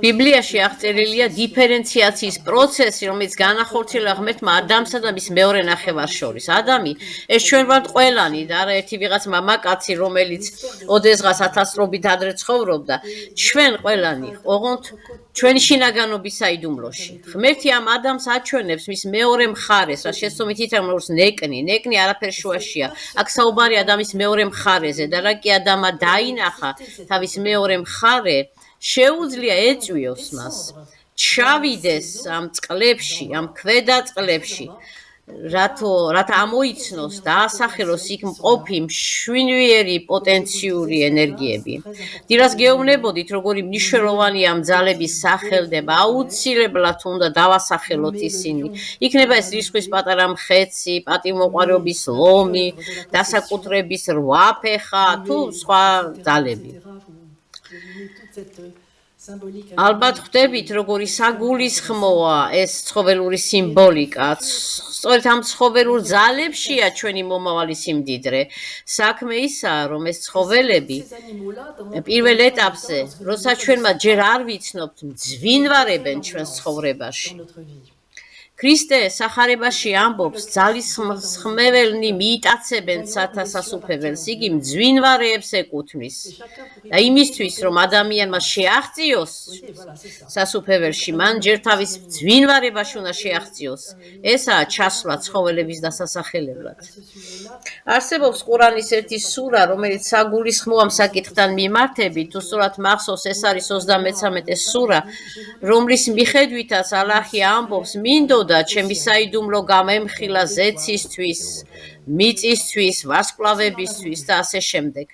ბიბლიაში აღწერილია დიფერენციაციის პროცესი, რომელიც განახორციელა ღმერთმა ადამსა და მის მეორე ნახევარს შორის. ადამი, ეს ჩვენ ვართ ყველანი და არა ერთი ვიღაც მამაკაცი, რომელიც ოდესღაც 1000 წლობით ადრე ცხოვრობდა. ჩვენ ყველანი, ოღონდ ჩვენი შინაგანობის საიდუმლოში. ღმერთი ამ ადამიანს აჩვენებს მის მეორე მხარეს, რა შეცდომით ითარგმნოს ნეკნი. ნეკნი არაფერ შუაშია. აქ საუბარია ადამიანის მეორე მხარეზე და რა კი ადამა დაინახა თავის მეორე მხარე, შეუძლია ეწვიოს მას, ჩავიდეს ამ წყლებში, ამ ქვედა წყლებში, რათა ამოიცნოს და ასახელოს იქ მყოფი მშვინვიერი პოტენციური ენერგიები. დილას გეუბნებოდით, როგორი მნიშვნელოვანია ამ ძალების სახელდება, აუცილებლად უნდა დავასახელოთ ისინი. იქნება ეს რისხვის პატარა მხეცი, პატივმოყვარეობის ლომი, დასაკუთრების 8 ფეხა თუ სხვა ძალები. ალბათ ხვდებით, როგორი საგულისხმოა ეს ცხოველური სიმბოლიკა. სწორედ ამ ცხოველურ ძალებშია ჩვენი მომავალი სიმდიდრე. საქმე ისაა, რომ ეს ცხოველები პირველ ეტაპზე, როცა ჩვენმა ჯერ არ ვიცნობთ, მძვინვარებენ ჩვენს ცხოვრებაში. ქრისტე სახარებაში ამბობს, ძალისხმეველნი მიიტაცებენ სასუფეველს, იგი მძვინვარეებს ეკუთვნის. და იმისთვის, რომ ადამიანმა შეაღწიოს სასუფეველში, მან ჯერ თავის მძვინვარებაში უნდა შეაღწიოს. ესაა ჩასვლა ცხოველების დასასახელებლად. არსებობს ყურანის ერთი სურა, რომელიც საგულისხმოა ამ საკითხთან მიმართებით, თუ სწორად მახსოვს, ეს არის 33 სურა, რომლის მიხედვითაც ალაჰი ამბობს, მინდოდა ჩემი საიდუმლო გამემხილა ზეცისთვის, მიწისთვის, ვარსკვლავებისთვის და ასე შემდეგ.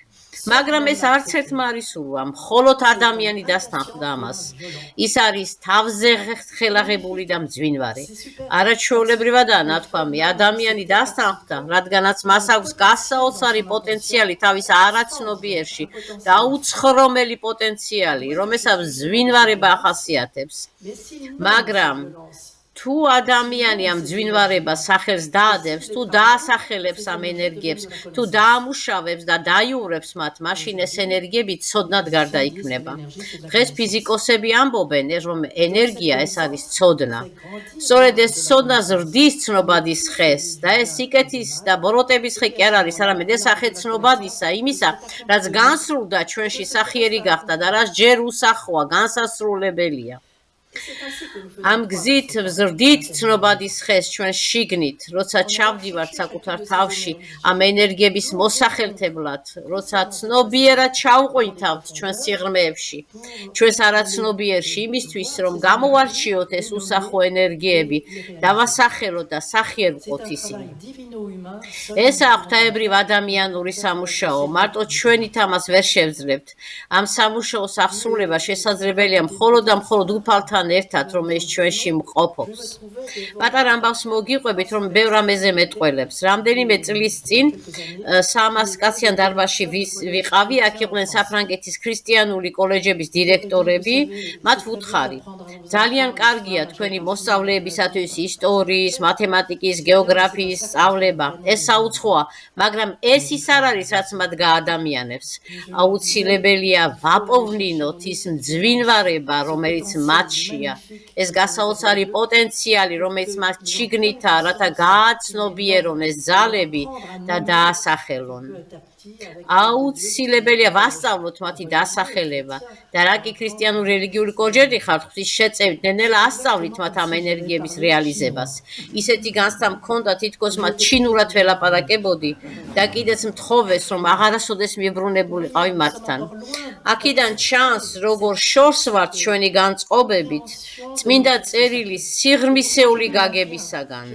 მაგრამ ეს არც ერთმა არ ისურვა, მხოლოდ ადამიანი დასთანხმდა ამას. ის არის თავზე ხელაღებული და მძვინვარე. არაჩვეულებრივადაა ნათქვამი, ადამიანი დასთანხმდა, რადგანაც მას აქვს გასაოცარი პოტენციალი თავის არაცნობიერში და აუცხრომელი პოტენციალი, რომელსაც მძვინვარება ახასიათებს. მაგრამ თუ ადამიანი ამ მძვინვარებას სახელს დაადევს, თუ დაასახელებს ამ ენერგიებს, თუ დაამუშავებს და დაიურებს მათ, მაშინ ეს ენერგიები ცოდნად გარდაიქმნება. დღეს ფიზიკოსები ამბობენ, რომ ენერგია ეს არის ცოდნა. სწორედ ეს ცოდნა ზრდის ცნობადის ხეს და ეს სიკეთის და ბოროტების ხე კი არ არის, არამედ ეს სახე ცნობადისა, იმისა, რაც განსრულდა ჩვენში სახიერი გახდა და რაც ჯერ უსახოა, განსასრულებელია. ამ გზით ვზრდით ცნობადის ხეს ჩვენ შიგნით, როცა ჩავდივართ საკუთარ თავში ამ ენერგიების მოსახელთებლად, როცა ცნობიერად ჩავყვინთავთ ჩვენ სიღრმეებში, ჩვენს არაცნობიერში, იმისთვის, რომ გამოვარჩიოთ ეს უსახო ენერგიები, დავასახელოთ და სახიერვყოთ ისინი. ესაა ღვთაებრივ ადამიანური სამუშაო, მარტო ჩვენით ამას ვერ შევძლებთ. ამ სამუშაოს აღსრულება შესაძლებელია მხოლოდ და მხოლოდ უფალთან ერთად, რომელიც ჩვენში მყოფობს. პატარა ამბავს მოგიყვებით, რომ ბევრ ამაზე მეტყველებს. რამდენიმე წლის წინ 300 კაციან დარბაზში ვიყავი, აქ იყვნენ საფრანგეთის ქრისტიანული კოლეჯების დირექტორები, მათ ვუთხარი. ძალიან კარგია თქვენი მოსწავლეებისათვის ისტორიის, მათემატიკის, გეოგრაფიის სწავლება. ეს საუცხოა, მაგრამ ეს ის არ არის, რაც მათ გაადამიანებს. აუცილებელია ვაპოვნინოთ ის მძვინვარება, რომელიც მათში ეს გასაოცარი პოტენციალი, რომელიც მათ შიგნითაა, რათა გააცნობიერონ ეს ძალები და დაასახელონ. აუცილებელია ვასწავლოთ მათი დასახელება და რა კი ქრისტიანული რელიგიური კოლეჯები ხართ, ღვთის შეწევით ნელ-ნელა ასწავლით მათ ამ ენერგიების რეალიზებას. ისეთი განცდა მქონდა, თითქოს მათ ჩინურად ველაპარაკებოდი და კიდეც მთხოვეს, რომ აღარასოდეს მიბრუნებულიყავი მათთან. აქედან ჩანს, როგორ შორს ვართ ჩვენი განწყობებით წმინდა წერილის სიღრმისეული გაგებისაგან.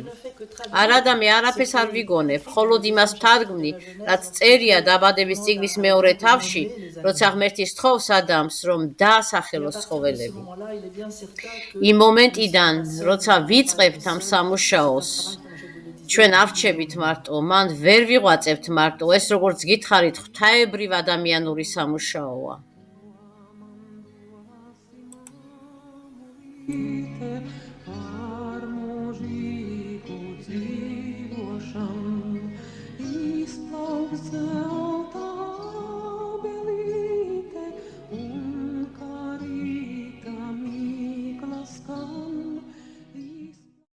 არადა მე არაფერს არ ვიგონებ, მხოლოდ იმას ვთარგმნი, რაც წერია დაბადების წიგნის მეორე თავში, როცა ღმერთი სთხოვს ადამიანს, რომ დაასახელოს ცხოველები. იმ მომენტიდან, როცა ვიწყებთ ამ სამუშაოს, ჩვენ არ რჩებით მარტო, მან ვერ ვიღვაწებთ მარტო, ეს როგორც გითხარით, ღვთაებრივ ადამიანური სამუშაოა. Istovce